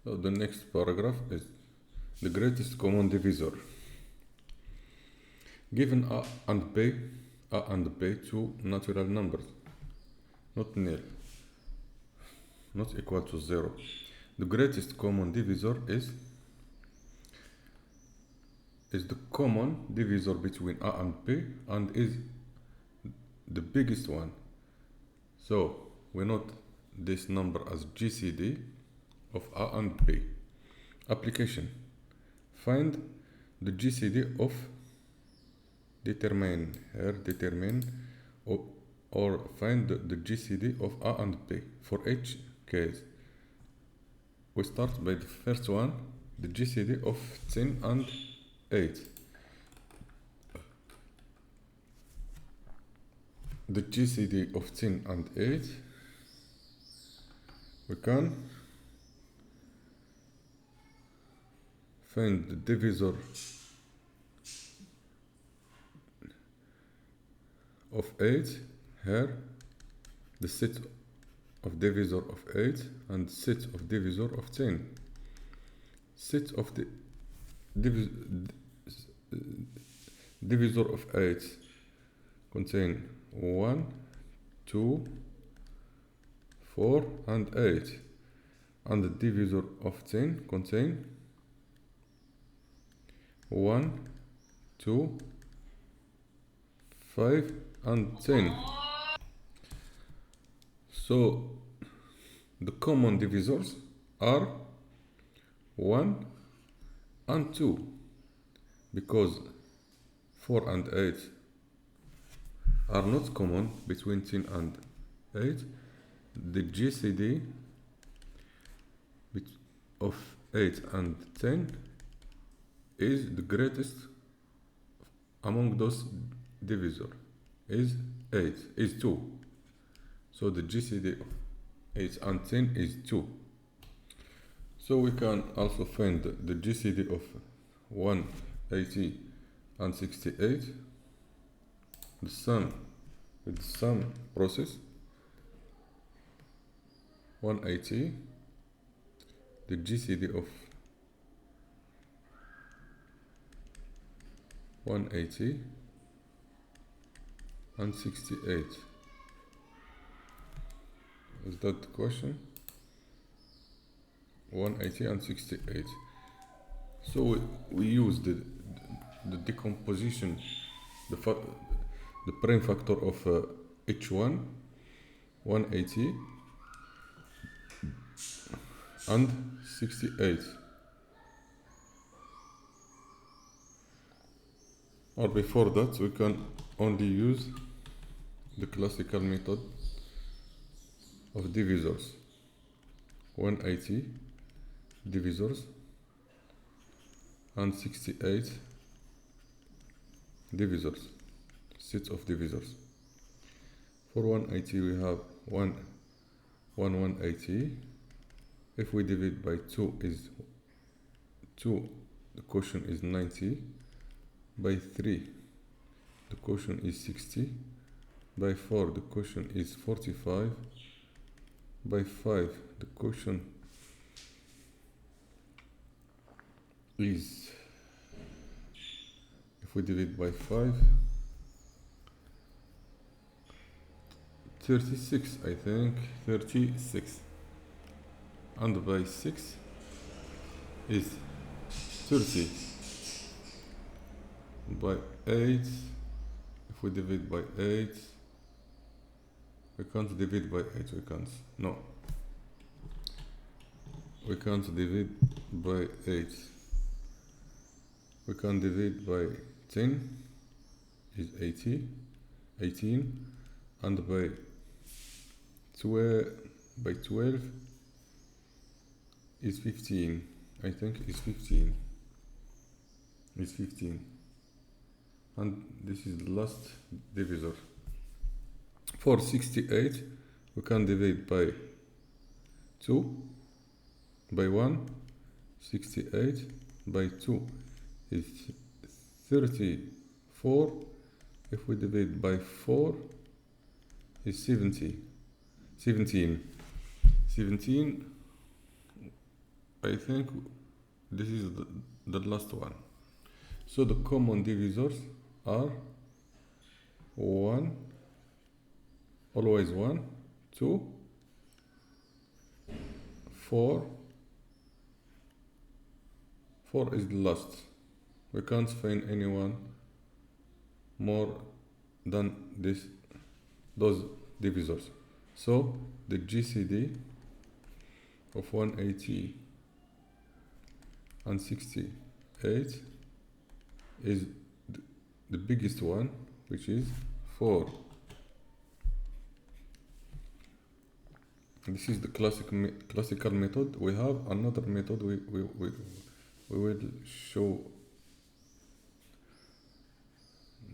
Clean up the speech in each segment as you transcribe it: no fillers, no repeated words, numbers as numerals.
So the next paragraph is the greatest common divisor. Given a and b two natural numbers, not nil, not equal to 0. The greatest common divisor is the common divisor between a and b and is the biggest one. So we note this number as GCD of a and b. Application: find the GCD of determine or find the GCD of a and b for each case. We start by the first one, the GCD of 10 and 8. The GCD of 10 and 8, we can find the divisor of 8 here, the set of divisor of 8 and set of divisor of 10. Set of the divisor of 8 contain 1, 2, 4 and 8, and the divisor of 10 contain 1, 2, 5 and 10. So the common divisors are 1 and 2, because 4 and 8 are not common between 10 and 8. The GCD of 8 and 10 is the greatest among those divisors, is 2. So the GCD of 8 and 10 is 2. So we can also find the GCD of 180 and 68. The sum with the sum process, 180, the GCD of 180 and 68. Is that the question? 180 and 68. So we use the decomposition, the prime factor of each one, 180 and 68. Or before that, we can only use the classical method of divisors. 180 divisors and 68 divisors, sets of divisors. For 180 we have 180. If we divide by 2 is 2, the quotient is 90. By 3 the quotient is 60. By 4 the quotient is 45. By 5 the quotient is, if we divide by 5, 36, I think, 36. And by 6 is 30. By 8, if we divide by 8, we can't divide by 8, we can't, no. We can't divide by 8. We can divide by 10 is 18, and by 12 is 15. I think it's 15. It's 15. And this is the last divisor. For 68, we can divide by 2, by 1, 68, by 2 is 34. If we divide by 4 is 17. I think this is the last one. So the common divisors are 1, always 1, 2, 4. 4 is the last. We can't find anyone more than those divisors. So the GCD of 180 and 68 is the biggest one, which is 4. This is the classical method. We have another method we will show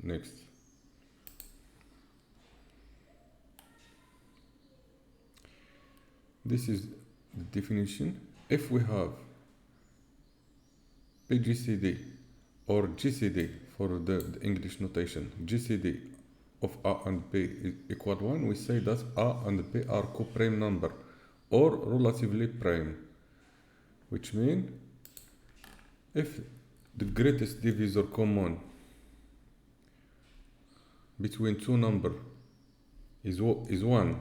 next. This is the definition. If we have PGCD or GCD for the English notation, GCD of A and B is equal 1, we say that A and B are coprime number or relatively prime, which means if the greatest divisor common between two numbers is 1,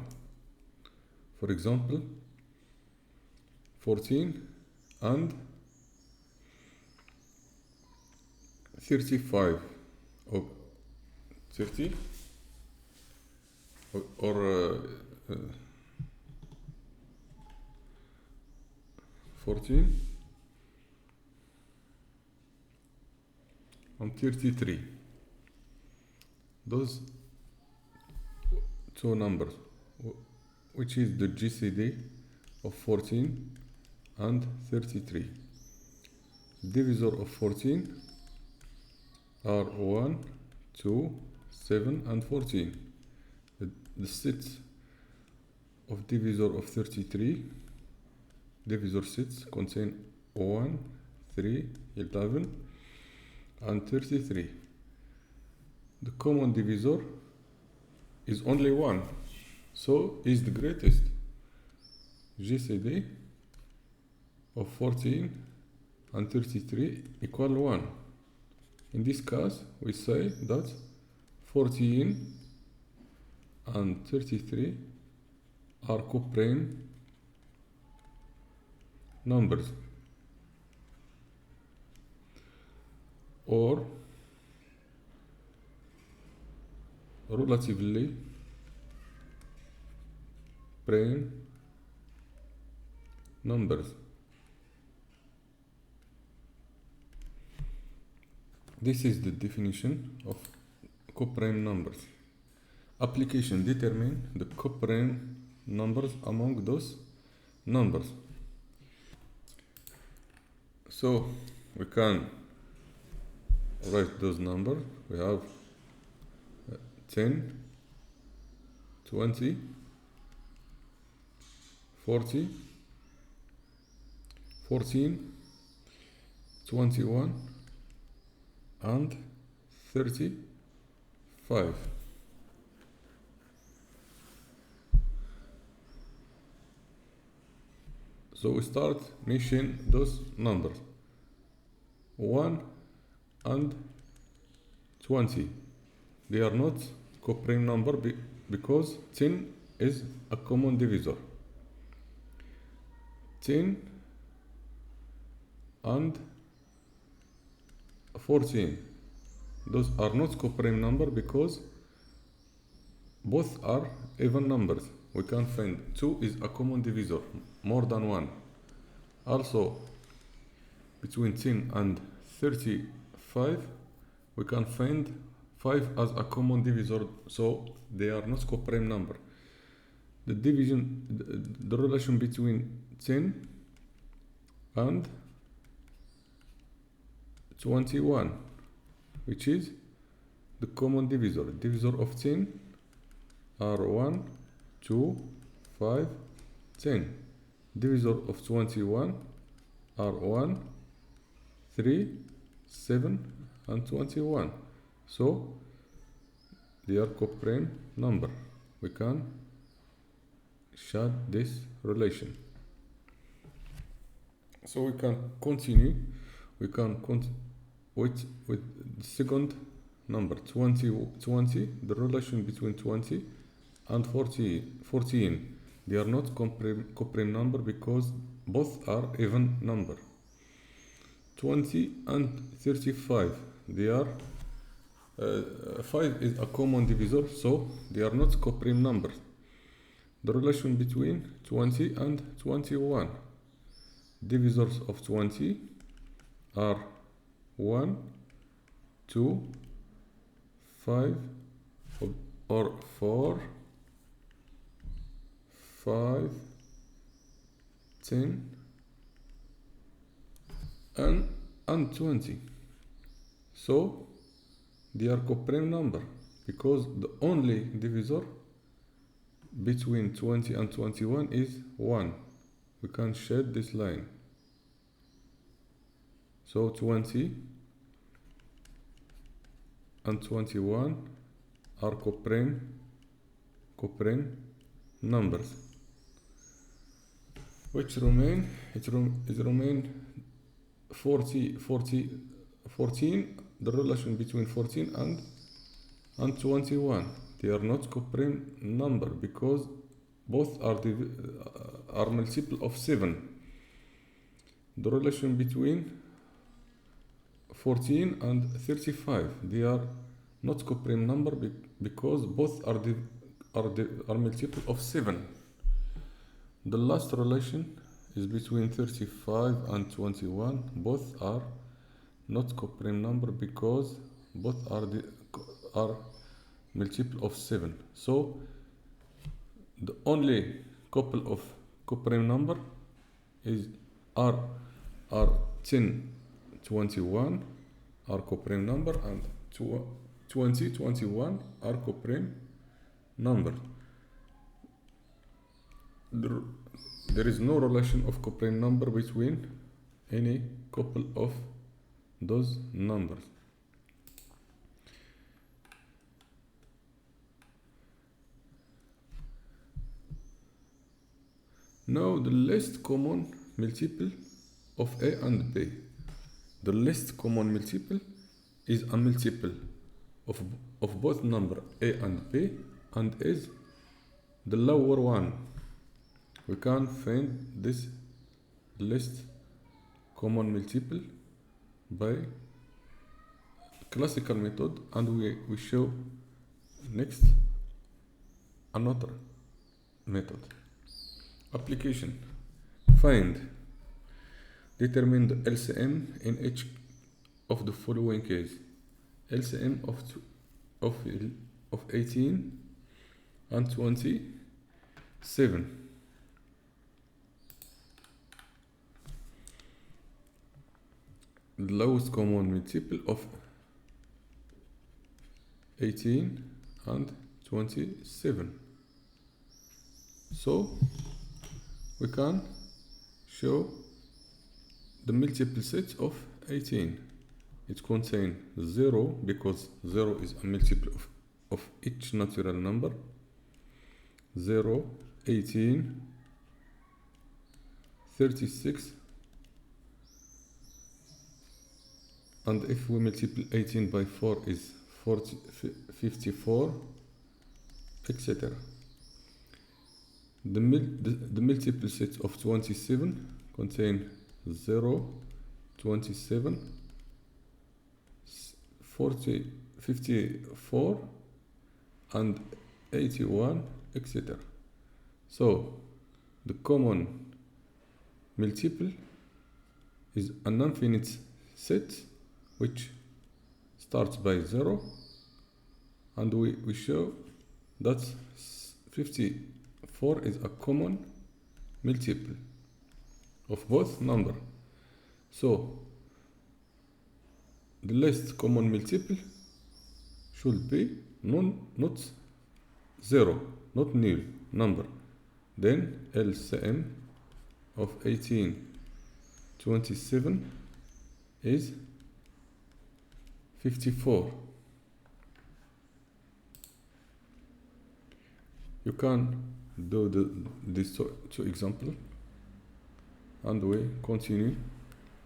for example 14 and 35 or 30 or 14 and 33, those two numbers, which is the GCD of 14 and 33. Divisor of 14 are 1, 2, 7 and 14. The set of divisor of 33, divisor sets contain 1, 3, 11 and 33. The common divisor is only 1, so is the greatest. GCD of 14 and 33 equal 1. In this case, we say that 14 and 33 are coprime numbers, or relatively prime numbers. This is the definition of coprime numbers. Application: determine the coprime numbers among those numbers. So we can write those numbers. We have 10, 20, 40, 14, 21 and 35. So we start mentioning those numbers. 1 and 20, they are not coprime number because 10 is a common divisor. 10 and 14, those are not coprime number because both are even numbers. We can find 2 is a common divisor, more than 1. Also, between 10 and 35, we can find 5 as a common divisor, so they are not coprime number. The relation between 10 and 21, which is the common divisor. Divisor of 10 are 1, 2, 5, 10. Divisor of 21 are 1, 3, 7 and 21. So they are coprime number. We can show this relation. So we can continue. We can with the second number 20. The relation between 20 and 14. They are not co-prime number because both are even number. 20 and 35. They are 5 is a common divisor, so they are not co-prime numbers. The relation between 20 and 21. Divisors of 20 are 1, 2, 5, or 4, 5, 10, and 20. So they are co-prime number because the only divisor between 20 and 21 is 1. We can shade this line. So 20 and 21 are co-prime numbers. Which remain? It remain 14. The relation between 14 and 21. They are not co-prime number because both are multiple of 7. The relation between 14 and 35. They are not co-prime number because both are multiple of 7. The last relation is between 35 and 21. Both are not co-prime number because both are multiple of 7. So the only couple of co-prime number are 10, 21 are co-prime number, and 20, 21 are co-prime number. There is no relation of co-prime number between any couple of those numbers. Now the least common multiple of A and B. The least common multiple is a multiple of both number A and B and is the lower one. We can find this least common multiple by classical method, and we show next another method. Application. Find. Determine the LCM in each of the following case. LCM of 18 and 27. The lowest common multiple of 18 and 27. So we can show the multiple set of 18. It contains 0 because 0 is a multiple of each natural number. 0, 18, 36, and if we multiply 18 by 4 is 54, etc. The multiple set of 27 contain 0, 27, 40, 54, and 81, etc. So the common multiple is an infinite set which starts by 0, and we show that 54 is a common multiple of both number. So the least common multiple should be not 0, not null number. Then LCM of 18, 27 is 54. You can do these two examples. and we continue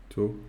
to